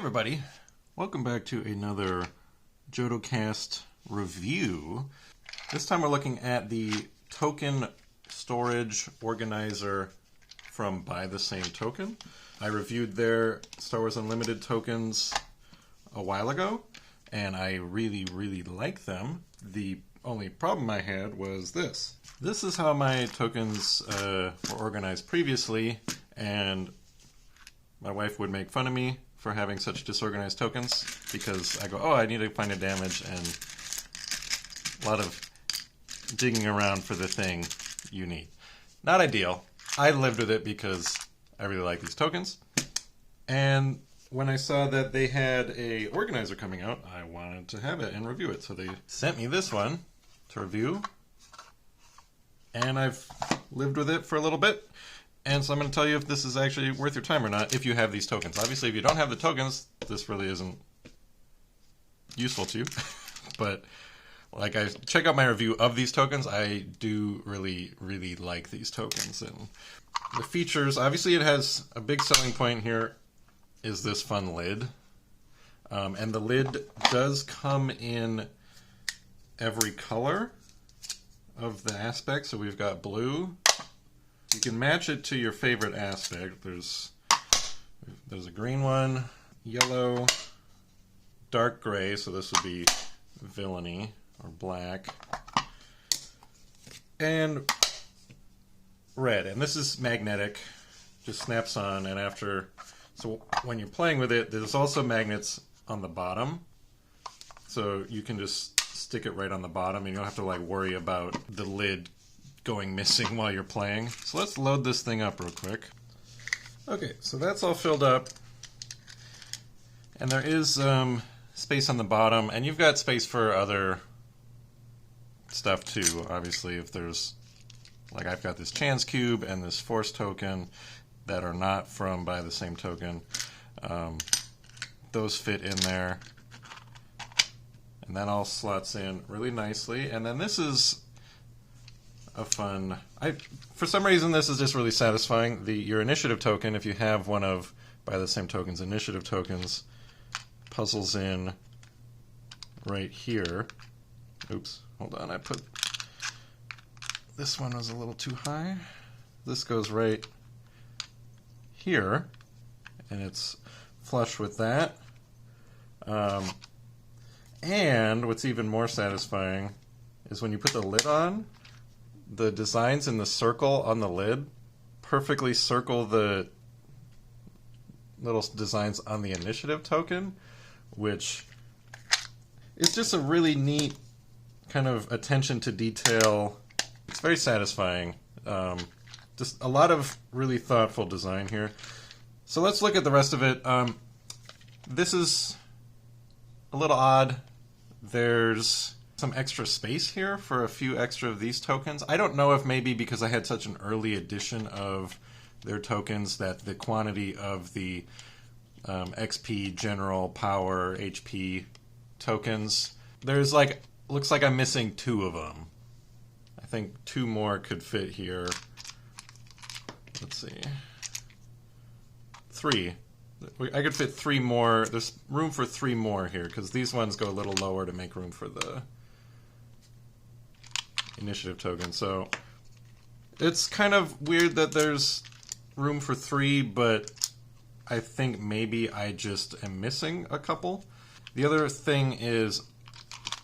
everybody, welcome back to another JodoCast review. This time we're looking at the token storage organizer from Buy the Same Token. I reviewed their Star Wars Unlimited tokens a while ago, and I really like them. The only problem I had was this. This is how my tokens were organized previously, and my wife would make fun of me for having such disorganized tokens because I go, oh, I need to find a damage, and a lot of digging around for the thing you need. Not ideal. I lived with it because I really like these tokens. And when I saw that they had a organizer coming out, I wanted to have it and review it. So they sent me this one to review, and I've lived with it for a little bit. And so I'm going to tell you if this is actually worth your time or not if you have these tokens. Obviously, if you don't have the tokens, this really isn't useful to you. But like, check out my review of these tokens. I do really like these tokens. And the features, obviously it has a big selling point here, is this fun lid. And the lid does come in every color of the aspect. So we've got blue. You can match it to your favorite aspect. There's a green one, yellow, dark gray, so this would be villainy, or black, and red. And this is magnetic, just snaps on, and so when you're playing with it, there's also magnets on the bottom, so you can just stick it right on the bottom, and you don't have to like worry about the lid going missing while you're playing. So let's load this thing up real quick. Okay, so that's all filled up, and there is space on the bottom, and you've got space for other stuff too. Obviously, if there's, like, I've got this chance cube and this force token that are not from Buy the Same Token. Those fit in there, and that all slots in really nicely. And then this is a fun, for some reason this is just really satisfying. Your initiative token, if you have one of Buy the Same Token's initiative tokens, puzzles in right here. Oops, hold on, this one was a little too high. This goes right here, and it's flush with that. And what's even more satisfying is when you put the lid on, the designs in the circle on the lid perfectly circle the little designs on the initiative token, which is just a really neat kind of attention to detail. It's very satisfying. Just a lot of really thoughtful design here. So let's look at the rest of it. This is a little odd. There's some extra space here for a few extra of these tokens. I don't know if maybe because I had such an early edition of their tokens that the quantity of the XP, General, Power, HP tokens, there's like, looks like I'm missing 2 of them. I think 2 more could fit here. Let's see. 3. I could fit 3 more. There's room for 3 more here because these ones go a little lower to make room for the initiative token. So it's kind of weird that there's room for 3, but I think maybe I just am missing a couple. The other thing is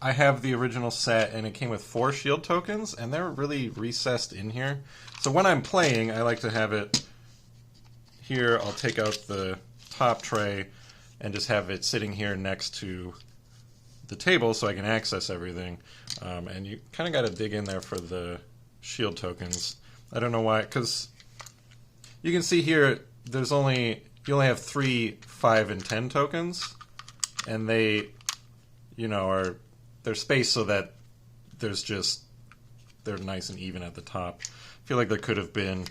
I have the original set and it came with 4 shield tokens, and they're really recessed in here. So when I'm playing, I like to have it here. I'll take out the top tray and just have it sitting here next to the table so I can access everything. And you kind of got to dig in there for the shield tokens. I don't know why, because you can see here you only have 3, 5, and 10 tokens, and they, they're spaced so that they're nice and even at the top. I feel like there could have been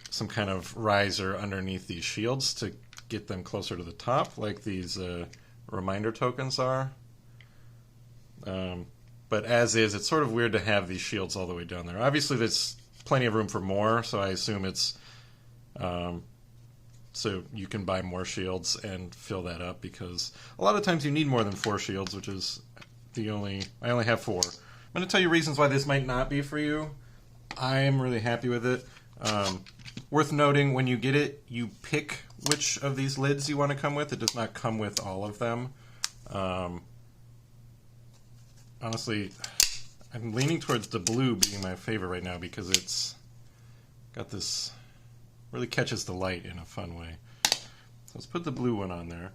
some kind of riser underneath these shields to get them closer to the top, like these reminder tokens are. But as is, it's sort of weird to have these shields all the way down there. Obviously, there's plenty of room for more, so I assume it's so you can buy more shields and fill that up, because a lot of times you need more than 4 shields, which is I only have 4. I'm going to tell you reasons why this might not be for you. I'm really happy with it. Worth noting, when you get it, you pick which of these lids you want to come with. It does not come with all of them. Honestly, I'm leaning towards the blue being my favorite right now, because it's got this, really catches the light in a fun way. So let's put the blue one on there.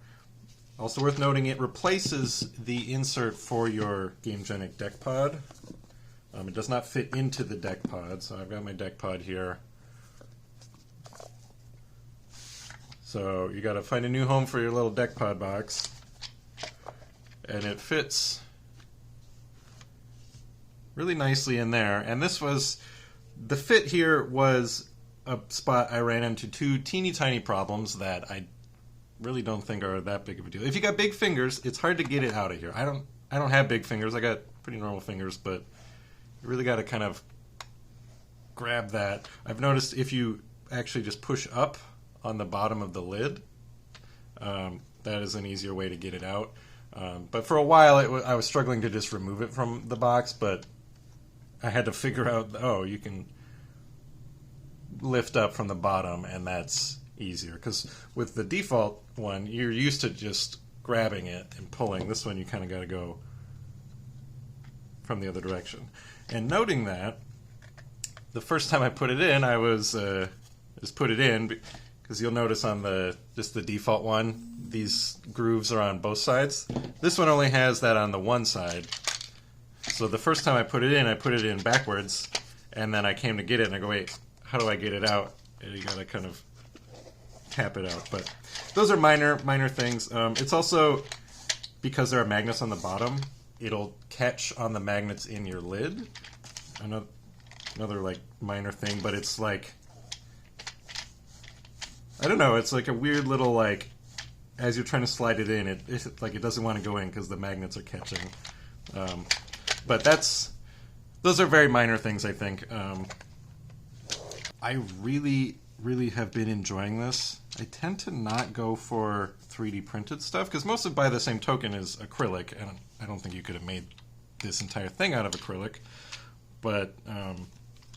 Also worth noting, it replaces the insert for your Gamegenic deck pod. It does not fit into the deck pod, so I've got my deck pod here. So you got to find a new home for your little deck pod box, and it fits really nicely in there. And this was, the fit here was a spot I ran into 2 teeny tiny problems that I really don't think are that big of a deal. If you got big fingers, it's hard to get it out of here. I don't have big fingers. I got pretty normal fingers, but you really got to kind of grab that. I've noticed if you actually just push up on the bottom of the lid, that is an easier way to get it out. But for a while, I was struggling to just remove it from the box, but I had to figure out, oh, you can lift up from the bottom, and that's easier. Because with the default one, you're used to just grabbing it and pulling. This one, you kind of got to go from the other direction. And noting that, the first time I put it in, I was just put it in, because you'll notice on just the default one, these grooves are on both sides. This one only has that on the one side. So the first time I put it in backwards, and then I came to get it, and I go, wait, how do I get it out? And you gotta kind of tap it out. But those are minor things. It's also, because there are magnets on the bottom, it'll catch on the magnets in your lid. Another like minor thing, but it's like, I don't know, it's like a weird little, like, as you're trying to slide it in, it like it doesn't want to go in because the magnets are catching. But those are very minor things, I think. I really have been enjoying this. I tend to not go for 3D printed stuff, because most of Buy the Same Token is acrylic, and I don't think you could have made this entire thing out of acrylic. But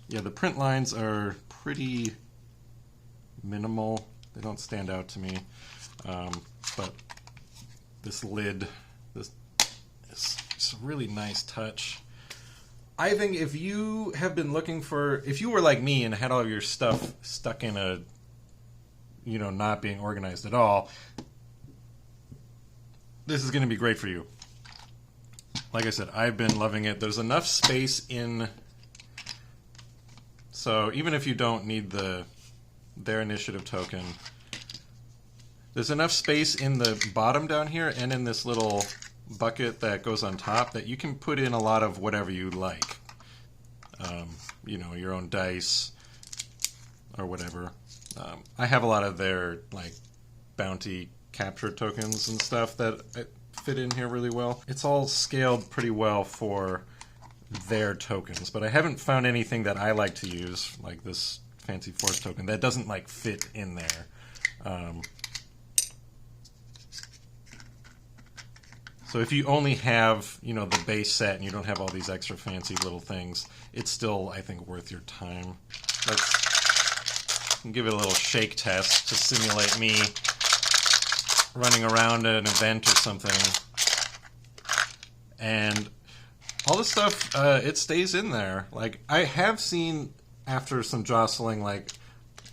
yeah, the print lines are pretty minimal. They don't stand out to me. But this lid, this is a really nice touch. I think if you have been looking for, if you were like me and had all your stuff stuck in a, not being organized at all, this is going to be great for you. Like I said, I've been loving it. There's enough space in, so even if you don't need their initiative token, there's enough space in the bottom down here and in this little bucket that goes on top that you can put in a lot of whatever you like. Your own dice or whatever. I have a lot of their like bounty capture tokens and stuff that fit in here really well. It's all scaled pretty well for their tokens, but I haven't found anything that I like to use, like this Fancy Force token, that doesn't like fit in there. So if you only have, the base set and you don't have all these extra fancy little things, it's still, I think, worth your time. Let's give it a little shake test to simulate me running around an event or something. And all this stuff, it stays in there. Like, I have seen, after some jostling, like,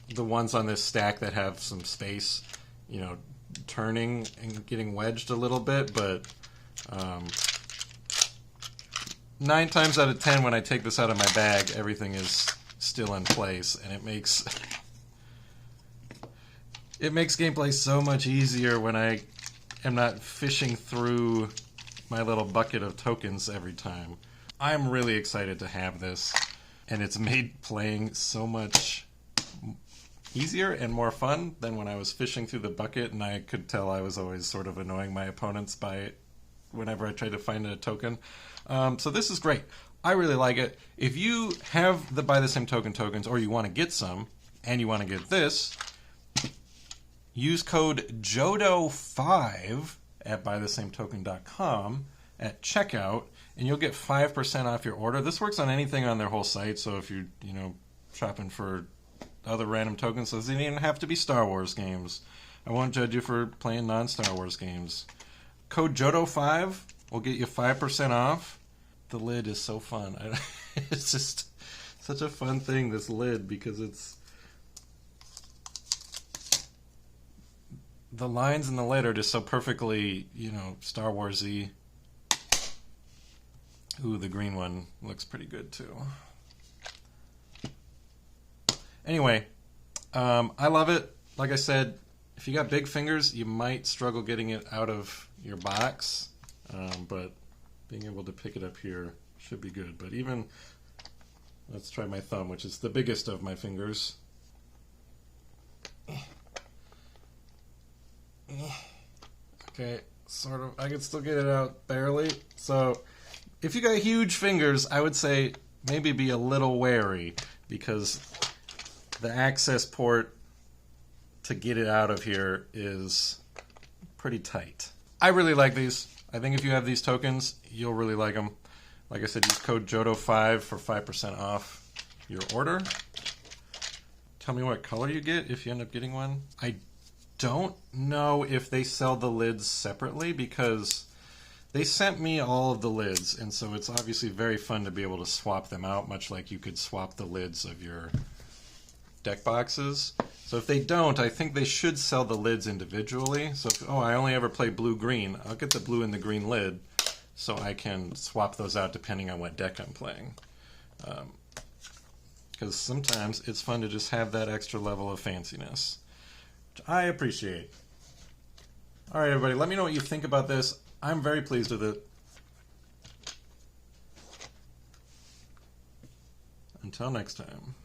the ones on this stack that have some space, turning and getting wedged a little bit, but 9 times out of 10 when I take this out of my bag, everything is still in place, and it makes gameplay so much easier when I am not fishing through my little bucket of tokens every time. I'm really excited to have this, and it's made playing so much easier and more fun than when I was fishing through the bucket, and I could tell I was always sort of annoying my opponents by it whenever I tried to find a token. So this is great. I really like it. If you have the Buy the Same Token tokens, or you want to get some, and you want to get this, use code JODO5 at buythesametoken.com at checkout, and you'll get 5% off your order. This works on anything on their whole site, so if you're, shopping for other random tokens, so it doesn't even have to be Star Wars games. I won't judge you for playing non-Star Wars games. Code JODO5 will get you 5% off. The lid is so fun. It's just such a fun thing, this lid, because the lines in the lid are just so perfectly, Star Wars-y. Ooh, the green one looks pretty good too. Anyway, I love it. Like I said, if you got big fingers, you might struggle getting it out of your box, but being able to pick it up here should be good. But even, let's try my thumb, which is the biggest of my fingers. Okay, sort of. I can still get it out barely. So if you got huge fingers, I would say maybe be a little wary, because the access port to get it out of here is pretty tight. I really like these. I think if you have these tokens, you'll really like them. Like I said, use code JODO5 for 5% off your order. Tell me what color you get if you end up getting one. I don't know if they sell the lids separately, because they sent me all of the lids, and so it's obviously very fun to be able to swap them out, much like you could swap the lids of your deck boxes. So if they don't, I think they should sell the lids individually. So if, I only ever play blue-green, I'll get the blue and the green lid so I can swap those out depending on what deck I'm playing. Because sometimes it's fun to just have that extra level of fanciness, which I appreciate. All right, everybody, let me know what you think about this. I'm very pleased with it. Until next time.